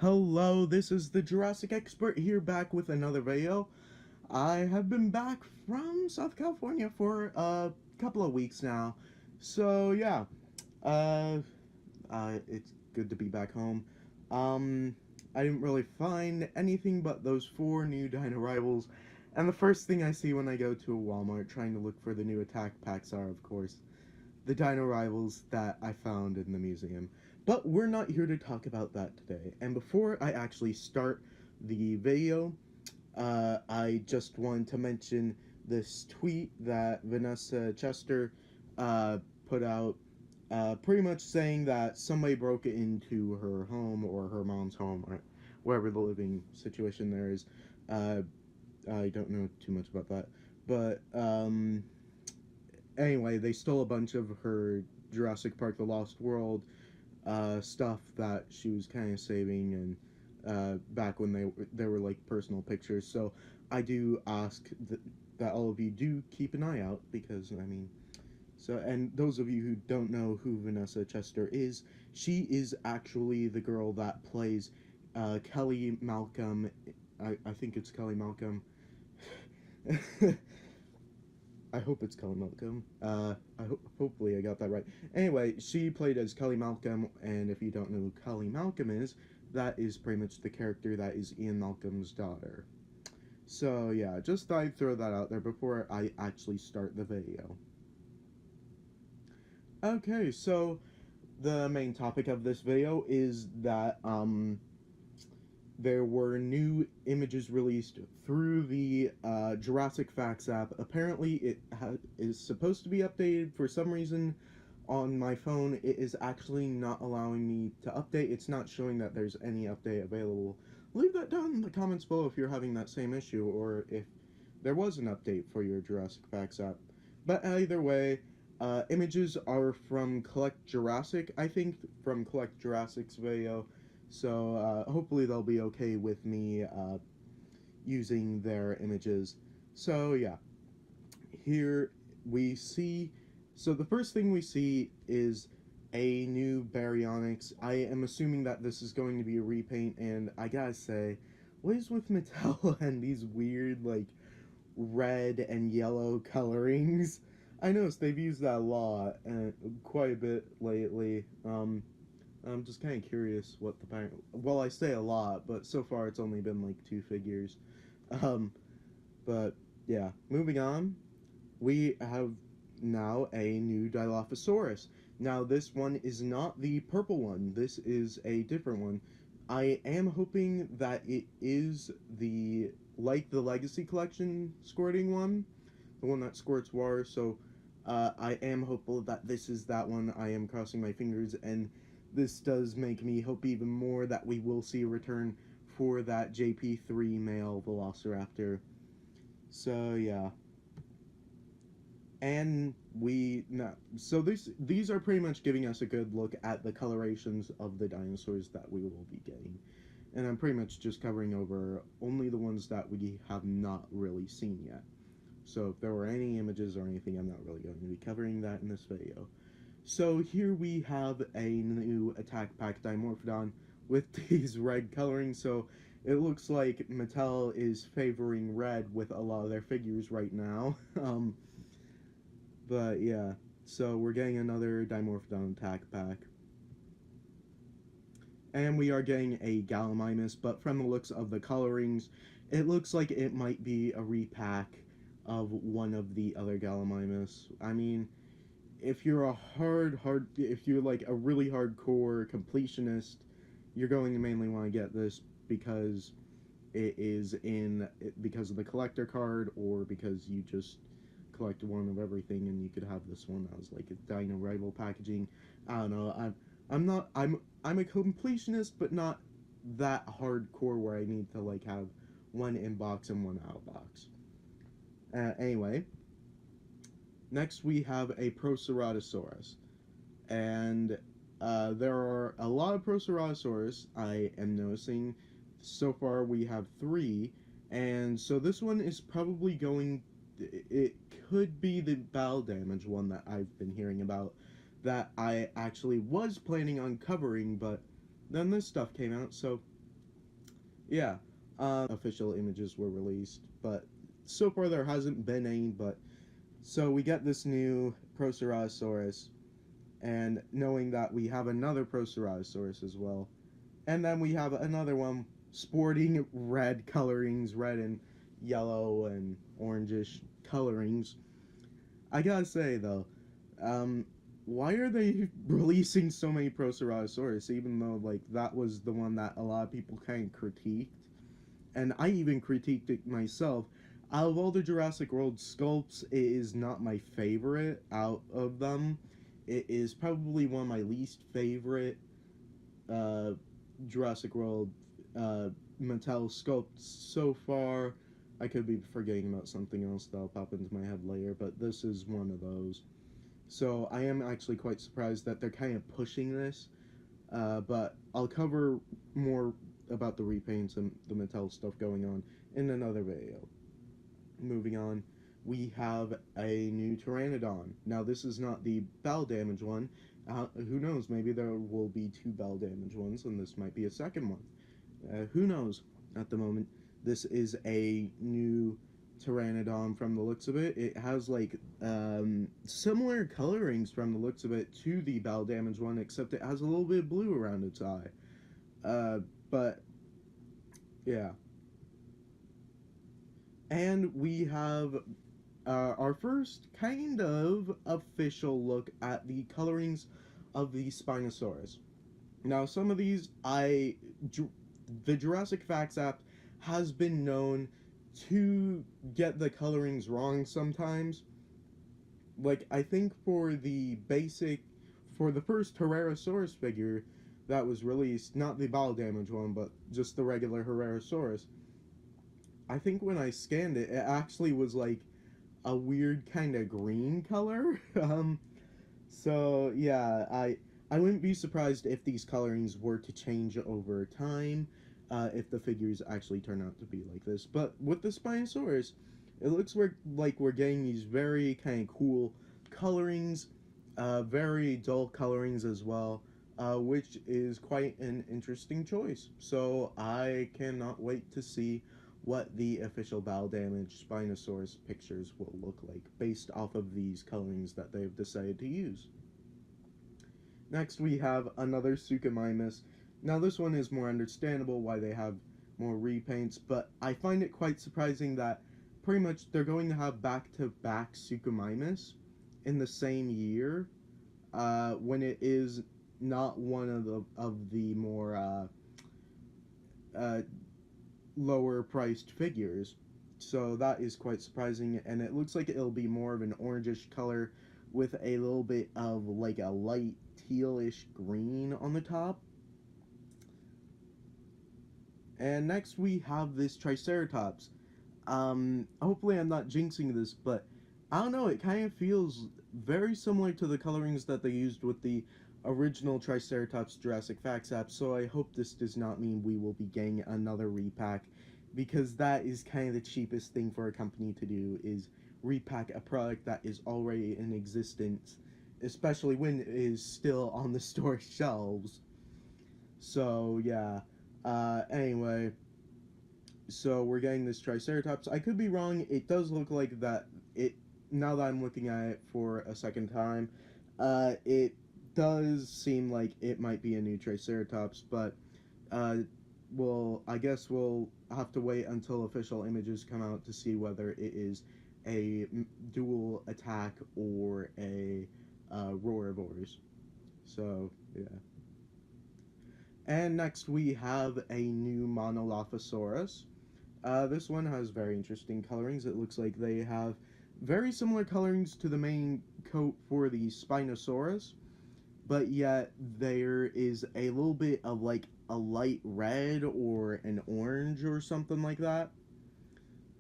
Hello, this is the Jurassic Expert here back with another video. I have been back from South California for a couple of weeks now. So yeah, uh, it's good to be back home. I didn't really find anything but those 4 new dino rivals. And the first thing I see when I go to a Walmart trying to look for the new attack packs are, of course, the dino rivals that I found in the museum. But we're not here to talk about that today. And before I actually start the video, I just wanted to mention this tweet that Vanessa Chester put out, pretty much saying that somebody broke into her home or her mom's home or wherever the living situation there is. I don't know too much about that, but anyway, they stole a bunch of her Jurassic Park: The Lost World stuff that she was kind of saving, and back when they were like personal pictures. So I do ask that all of you do keep an eye out, because I mean, and those of you who don't know who Vanessa Chester is, she is actually the girl that plays Kelly Malcolm. I think it's Kelly Malcolm. I hope it's Kelly Malcolm. Hopefully I got that right. Anyway, she played as Kelly Malcolm, and if you don't know who Kelly Malcolm is, that is pretty much the character that is Ian Malcolm's daughter. So yeah, just thought I'd throw that out there before I actually start the video. Okay, so the main topic of this video is that there were new images released through the Jurassic Facts app. Apparently, it is supposed to be updated. For some reason, on my phone, it is actually not allowing me to update. It's not showing that there's any update available. Leave that down in the comments below if you're having that same issue, or if there was an update for your Jurassic Facts app. But either way, images are from Collect Jurassic, I think, from Collect Jurassic's video. So hopefully they'll be okay with me using their images. So yeah, here we see, so the first thing we see is a new baryonyx. I am assuming that this is going to be a repaint, and I gotta say, what is with Mattel and these weird, like, red and yellow colorings? I noticed they've used that a lot, and quite a bit lately. I'm just kind of curious what the pattern. Well, I say a lot, but so far it's only been like 2 figures. Um, but yeah, moving on, we have now a new DILOPHOSAURUS. Now this one is not the purple one. This is a different one. I am hoping that it is the Legacy Collection squirting one, the one that squirts water. So I am hopeful that this is that one. I am crossing my fingers, and this does make me hope even more that we will see a return for that JP3 male Velociraptor. So yeah. And so these are pretty much giving us a good look at the colorations of the dinosaurs that we will be getting. And I'm pretty much just covering over only the ones that we have not really seen yet. So if there were any images or anything, I'm not really going to be covering that in this video. So here we have a new Attack Pack Dimorphodon with these red coloring. So it looks like Mattel is favoring red with a lot of their figures right now. But yeah, so we're getting another Dimorphodon Attack Pack. And we are getting a Gallimimus, but from the looks of the colorings, it looks like it might be a repack of one of the other Gallimimus. I mean, if you're if you're like a really hardcore completionist, you're going to mainly want to get this because it is because of the collector card, or because you just collect one of everything and you could have this one as like a Dino Rival packaging. I don't know. I'm a completionist, but not that hardcore where I need to like have one in box and one out of box. Anyway. Next, we have a PROCERATOSAURUS, and there are a lot of PROCERATOSAURUS I am noticing. So far, we have 3, and so this one is probably going. It could be the battle damage one that I've been hearing about, that I actually was planning on covering, but then this stuff came out, so yeah, official images were released, but so far there hasn't been any. But so we get this new PROCERATOSAURUS, and knowing that we have another PROCERATOSAURUS as well, and then we have another one sporting red colorings, red and yellow and orangish colorings. I gotta say though, um, why are they releasing so many PROCERATOSAURUS, even though like that was the one that a lot of people kind of critiqued, and I even critiqued it myself. Out of all the Jurassic World sculpts, it is not my favorite out of them. It is probably one of my least favorite uh, Jurassic World Mattel sculpts so far. I could be forgetting about something else that'll pop into my head later, but this is one of those. So I am actually quite surprised that they're kind of pushing this, but I'll cover more about the repaints and the Mattel stuff going on in another video. Moving on, we have a new Pteranodon. Now this is not the bell damage one. Who knows, maybe there will be two bell damage ones and this might be a second one. Who knows at the moment. This is a new Pteranodon from the looks of it. It has like similar colorings from the looks of it to the bell damage one, except it has a little bit of blue around its eye. But yeah. And we have our first kind of official look at the colorings of the Spinosaurus. Now, some of these, the Jurassic Facts app has been known to get the colorings wrong sometimes. Like, I think for the first Herrerasaurus figure that was released, not the bowel damage one, but just the regular Herrerasaurus, I think when I scanned it, it actually was like a weird kind of green color. So yeah, I wouldn't be surprised if these colorings were to change over time, if the figures actually turn out to be like this. But with the Spinosaurus, it looks like we're getting these very kind of cool colorings, very dull colorings as well, which is quite an interesting choice. So I cannot wait to see what the official bowel damage Spinosaurus pictures will look like based off of these colorings that they've decided to use. Next we have another Suchomimus. Now this one is more understandable why they have more repaints, but I find it quite surprising that pretty much they're going to have back-to-back Suchomimus in the same year, when it is not one of the more lower priced figures. So that is quite surprising, and it looks like it'll be more of an orangish color with a little bit of like a light tealish green on the top. And next we have this Triceratops. Hopefully I'm not jinxing this, but I don't know, it kind of feels very similar to the colorings that they used with the original Triceratops Jurassic Facts app, so I hope this does not mean we will be getting another repack, because that is kind of the cheapest thing for a company to do, is repack a product that is already in existence, especially when it is still on the store shelves. So yeah, anyway, so we're getting this Triceratops. I could be wrong, it does look like that, now that I'm looking at it for a second time, it does seem like it might be a new Triceratops, but I guess we'll have to wait until official images come out to see whether it is a dual attack or a Roarivores. So yeah. And next we have a new Monolophosaurus. This one has very interesting colorings. It looks like they have very similar colorings to the main coat for the Spinosaurus, but yet there is a little bit of like a light red or an orange or something like that.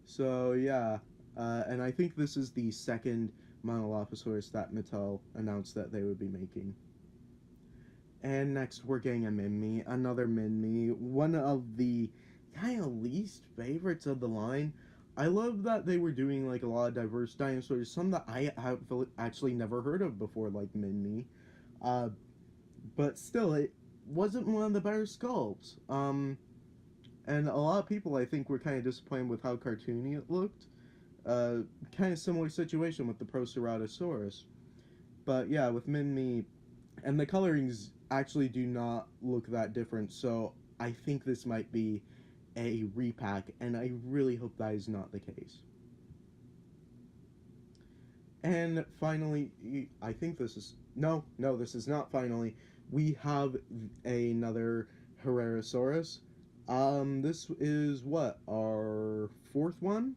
So yeah, and I think this is the second Monolophosaurus that Mattel announced that they would be making. And next we're getting a Minmi, another Minmi, one of the kind of least favorites of the line. I love that they were doing like a lot of diverse dinosaurs, some that I have actually never heard of before, like Minmi. But still, it wasn't one of the better sculpts. And a lot of people, I think, were kind of disappointed with how cartoony it looked. Kind of similar situation with the PROCERATOSAURUS. But yeah, with Min-Me, and the colorings actually do not look that different, so I think this might be a repack, and I really hope that is not the case. And finally, I think this is... No, this is not finally. We have another Herrerasaurus. This is, what, our fourth one?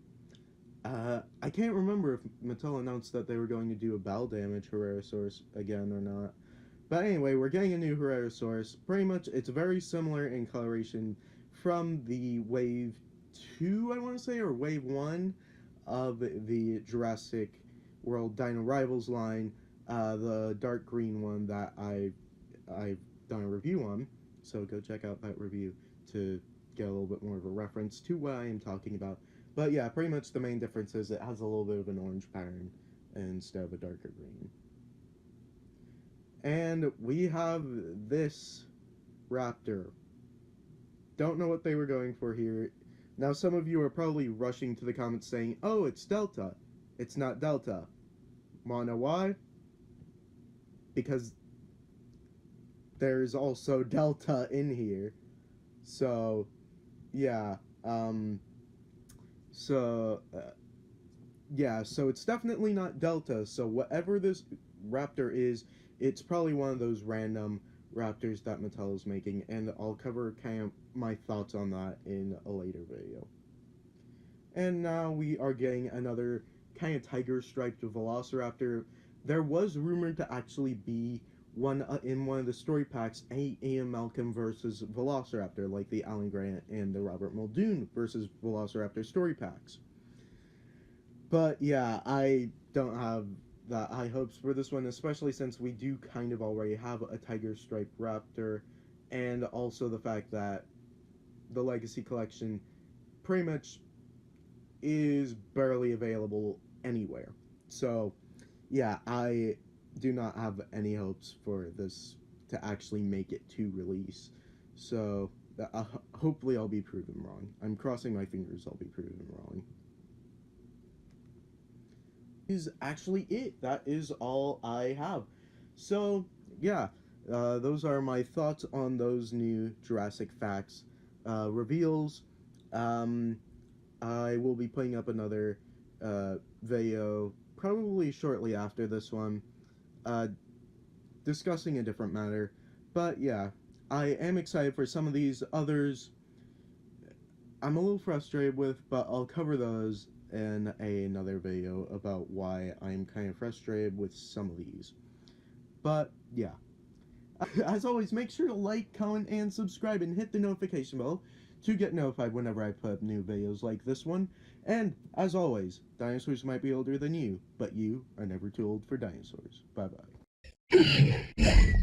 I can't remember if Mattel announced that they were going to do a battle damage Herrerasaurus again or not. But anyway, we're getting a new Herrerasaurus. Pretty much, it's very similar in coloration from the Wave 2, I want to say, or Wave 1 of the Jurassic World Dino Rivals line, the dark green one that I've done a review on. So go check out that review to get a little bit more of a reference to what I am talking about. But yeah, pretty much the main difference is it has a little bit of an orange pattern instead of a darker green. And we have this raptor. Don't know what they were going for here. Now some of you are probably rushing to the comments saying, oh, it's Delta. It's not Delta. Wanna know why? Because there's also Delta in here. So, yeah. So it's definitely not Delta. So whatever this raptor is, it's probably one of those random raptors that Mattel is making, and I'll cover kind of my thoughts on that in a later video. And now we are getting another kind of tiger-striped Velociraptor. There was rumored to actually be one in one of the story packs, Ian Malcolm versus Velociraptor, like the Alan Grant and the Robert Muldoon versus Velociraptor story packs. But yeah, I don't have that high hopes for this one, especially since we do kind of already have a tiger-striped raptor, and also the fact that the Legacy Collection pretty much is barely available anywhere. So yeah, I do not have any hopes for this to actually make it to release. So hopefully I'll be proven wrong. I'm crossing my fingers I'll be proven wrong. Is actually it. That is all I have. So yeah, those are my thoughts on those new Jurassic Facts reveals. I will be putting up another video probably shortly after this one, discussing a different matter. But yeah, I am excited for some of these others. I'm a little frustrated with, but I'll cover those in another video about why I'm kind of frustrated with some of these. But yeah, as always, make sure to like, comment, and subscribe, and hit the notification bell to get notified whenever I put up new videos like this one. And as always, dinosaurs might be older than you, but you are never too old for dinosaurs. Bye bye.